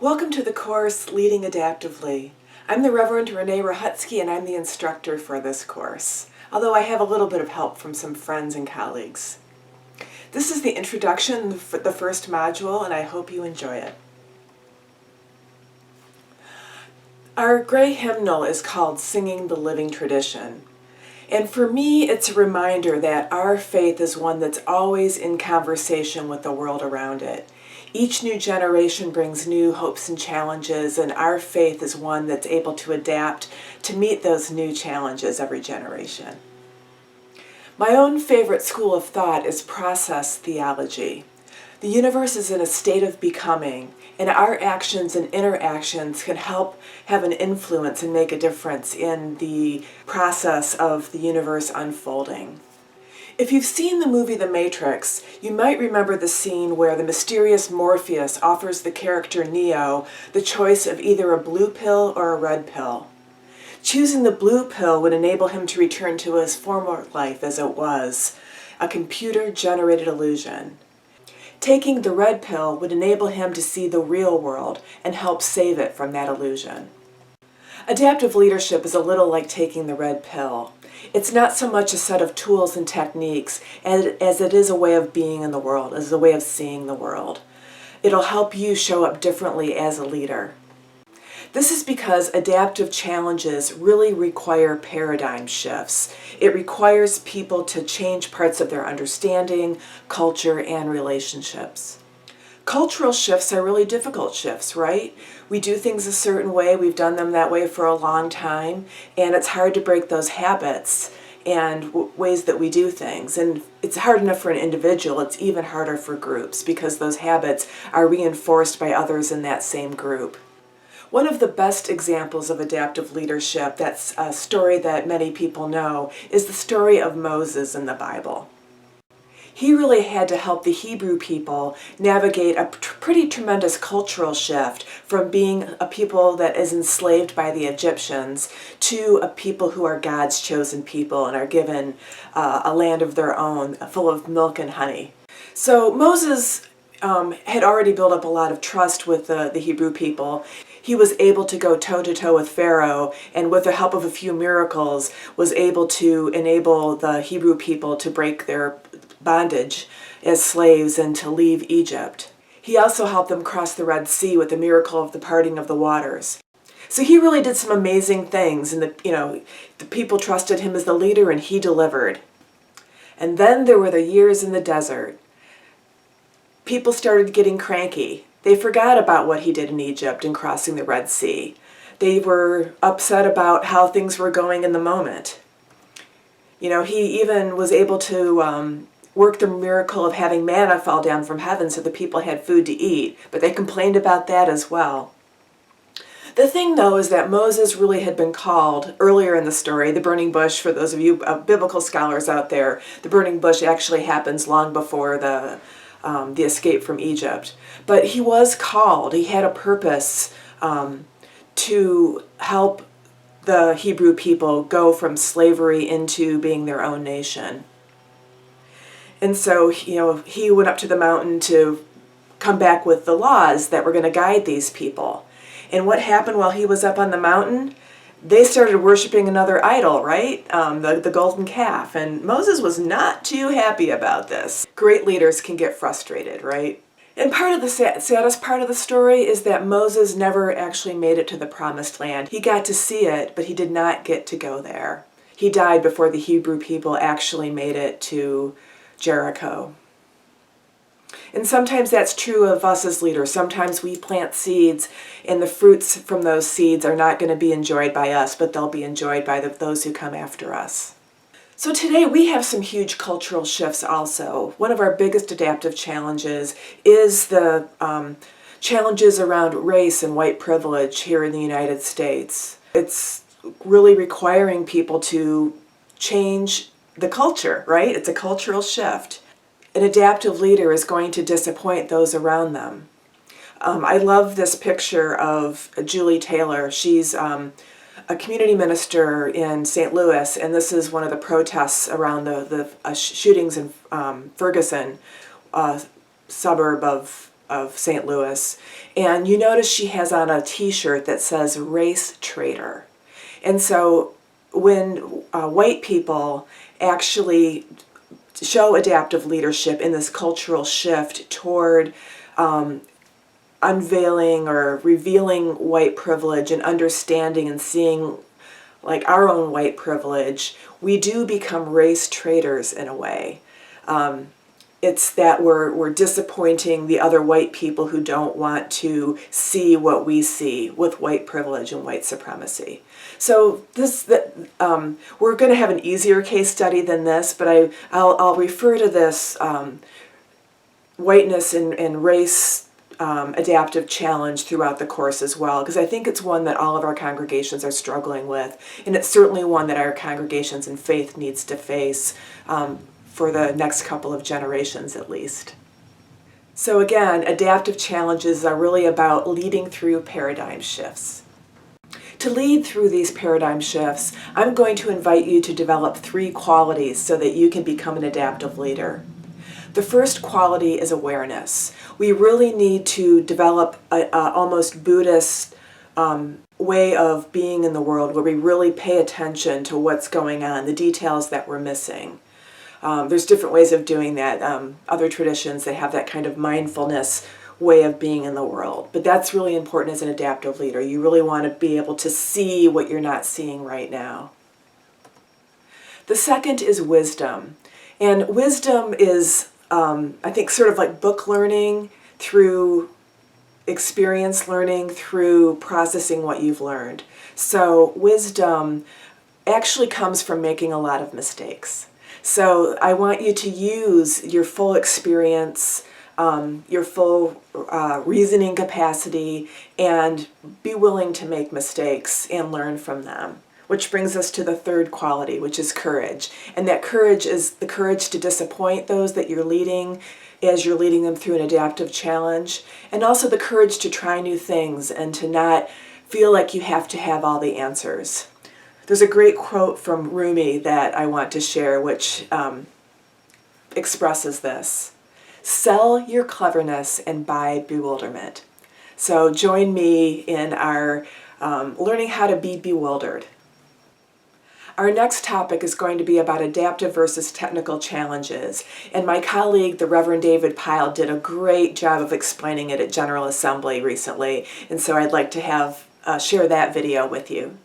Welcome to the course Leading Adaptively. I'm the Reverend Renee Rahutsky and I'm the instructor for this course, although I have a little bit of help from some friends and colleagues. This is the introduction for the first module and I hope you enjoy it. Our gray hymnal is called Singing the Living Tradition. And for me, it's a reminder that our faith is one that's always in conversation with the world around it. Each new generation brings new hopes and challenges, and our faith is one that's able to adapt to meet those new challenges every generation. My own favorite school of thought is process theology. The universe is in a state of becoming, and our actions and interactions can help have an influence and make a difference in the process of the universe unfolding. If you've seen the movie The Matrix, you might remember the scene where the mysterious Morpheus offers the character Neo the choice of either a blue pill or a red pill. Choosing the blue pill would enable him to return to his former life as it was, a computer-generated illusion. Taking the red pill would enable him to see the real world and help save it from that illusion. Adaptive leadership is a little like taking the red pill. It's not so much a set of tools and techniques as it is a way of being in the world, as a way of seeing the world. It'll help you show up differently as a leader. This is because adaptive challenges really require paradigm shifts. It requires people to change parts of their understanding, culture, and relationships. Cultural shifts are really difficult shifts, right? We do things a certain way, we've done them that way for a long time, and it's hard to break those habits and ways that we do things. And it's hard enough for an individual, it's even harder for groups because those habits are reinforced by others in that same group. One of the best examples of adaptive leadership, that's a story that many people know, is the story of Moses in the Bible. He really had to help the Hebrew people navigate a pretty tremendous cultural shift from being a people that is enslaved by the Egyptians to a people who are God's chosen people and are given a land of their own full of milk and honey. So Moses had already built up a lot of trust with the Hebrew people. He was able to go toe-to-toe with Pharaoh, and with the help of a few miracles was able to enable the Hebrew people to break their bondage as slaves and to leave Egypt. He also helped them cross the Red Sea with the miracle of the parting of the waters. So he really did some amazing things, and the people trusted him as the leader, and he delivered. And then there were the years in the desert. People started getting cranky. They forgot about what he did in Egypt and crossing the Red Sea. They were upset about how things were going in the moment. He even was able to work the miracle of having manna fall down from heaven so the people had food to eat, but they complained about that as well. The thing, though, is that Moses really had been called earlier in the story, the burning bush. For those of you biblical scholars out there, the burning bush actually happens long before the escape from Egypt. But he was called, he had a purpose to help the Hebrew people go from slavery into being their own nation. And so, he went up to the mountain to come back with the laws that were going to guide these people. And what happened while he was up on the mountain? They started worshiping another idol, right? The golden calf. And Moses was not too happy about this. Great leaders can get frustrated, right? And part of the saddest part of the story is that Moses never actually made it to the promised land. He got to see it, but he did not get to go there. He died before the Hebrew people actually made it to Jericho. And sometimes that's true of us as leaders. Sometimes we plant seeds and the fruits from those seeds are not going to be enjoyed by us, but they'll be enjoyed by those who come after us. So today we have some huge cultural shifts also. One of our biggest adaptive challenges is the challenges around race and white privilege here in the United States. It's really requiring people to change the culture, right? It's a cultural shift. An adaptive leader is going to disappoint those around them. I love this picture of Julie Taylor. She's a community minister in St. Louis, and this is one of the protests around the shootings in Ferguson, suburb of of St. Louis. And you notice she has on a t-shirt that says race traitor. And so when white people actually show adaptive leadership in this cultural shift toward unveiling or revealing white privilege and understanding and seeing like our own white privilege, we do become race traitors in a way. It's that we're disappointing the other white people who don't want to see what we see with white privilege and white supremacy. So we're going to have an easier case study than this, but I'll refer to this whiteness and race adaptive challenge throughout the course as well, because I think it's one that all of our congregations are struggling with, and it's certainly one that our congregations in faith needs to face for the next couple of generations at least. So again, adaptive challenges are really about leading through paradigm shifts. To lead through these paradigm shifts, I'm going to invite you to develop 3 qualities so that you can become an adaptive leader. The first quality is awareness. We really need to develop a almost Buddhist way of being in the world where we really pay attention to what's going on, the details that we're missing. There's different ways of doing that. Other traditions, they have that kind of mindfulness way of being in the world. But that's really important as an adaptive leader. You really want to be able to see what you're not seeing right now. The second is wisdom. And wisdom is, I think, sort of like book learning through experience learning through processing what you've learned. So wisdom actually comes from making a lot of mistakes. So I want you to use your full experience, your full reasoning capacity, and be willing to make mistakes and learn from them. Which brings us to the third quality, which is courage. And that courage is the courage to disappoint those that you're leading as you're leading them through an adaptive challenge, and also the courage to try new things and to not feel like you have to have all the answers. There's a great quote from Rumi that I want to share, which expresses this. Sell your cleverness and buy bewilderment. So join me in our learning how to be bewildered. Our next topic is going to be about adaptive versus technical challenges, and my colleague, the Reverend David Pyle, did a great job of explaining it at General Assembly recently, and so I'd like to share that video with you.